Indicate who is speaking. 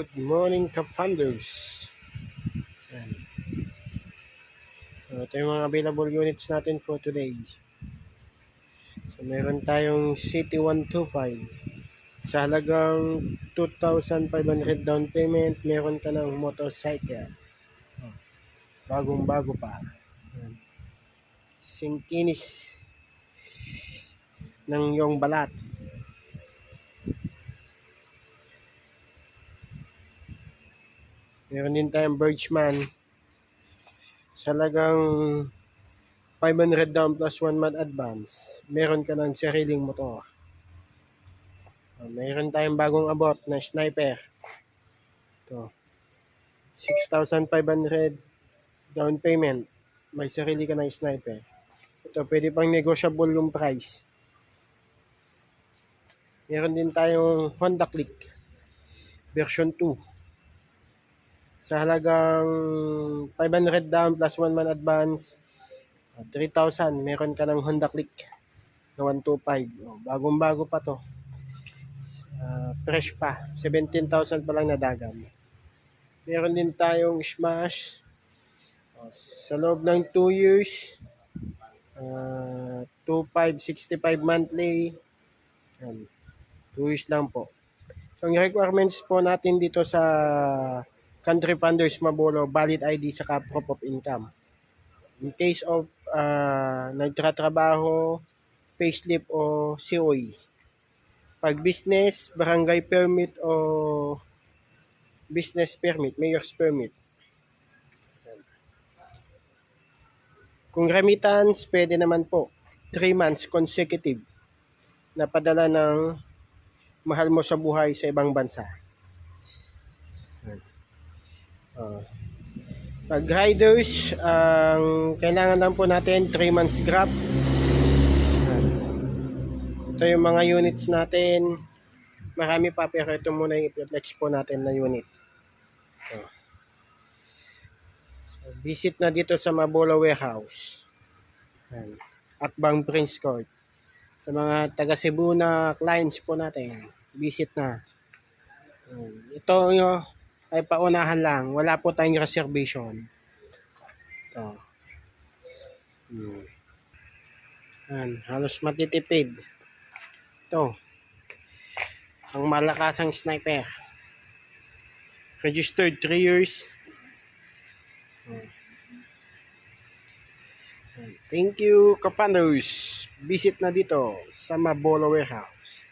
Speaker 1: Good morning, ka-funders. Yan. So, ito yung mga available units natin for today. So, meron tayong City 125. Sa halagang 2,500 down payment, meron ka ng motorcycle. Bagong-bago pa. Yan. Singkinis ng iyong balat. Meron din tayong Birchman. Sa halagang 500 down plus 1 month advance, meron ka ng sariling motor. Mayroon tayong bagong abot na sniper. Ito. 6,500 down payment. May sarili ka ng sniper. Ito, pwede pang negotiable yung price. Meron din tayong Honda Click version 2. Sa halagang 500 down plus 1 month advance, 3,000. Meron ka ng Honda Click na 125. Bagong-bago pa to. Fresh pa. 17,000 pa lang nadagan. Meron din tayong Smash. Sa loob ng 2 years, 2,565 monthly. 2 years lang po. So, ang requirements po natin dito sa Country Funders Mabolo, valid ID saka proof of income. In case of nagtratrabaho, payslip o COE. Pag business, barangay permit o business permit, mayor's permit. Kung remittance, pwede naman po 3 months consecutive na padala ng mahal mo sa buhay sa ibang bansa. Pag riders, ang kailangan lang po natin 3 months grab. Ito yung mga units natin. Marami pa pero ito muna yung i-flex po natin na unit. So, visit na dito sa Mabolo Warehouse. Akbang Prince Court. Sa mga taga Cebu na clients po natin, visit na. Ito yung ay paunahan lang. Wala po tayong reservation. Ito. Halos matitipid. Ito. Ang malakasang sniper. Registered 3 years. Thank you, ka-funders. Visit na dito sa Mabolo Warehouse.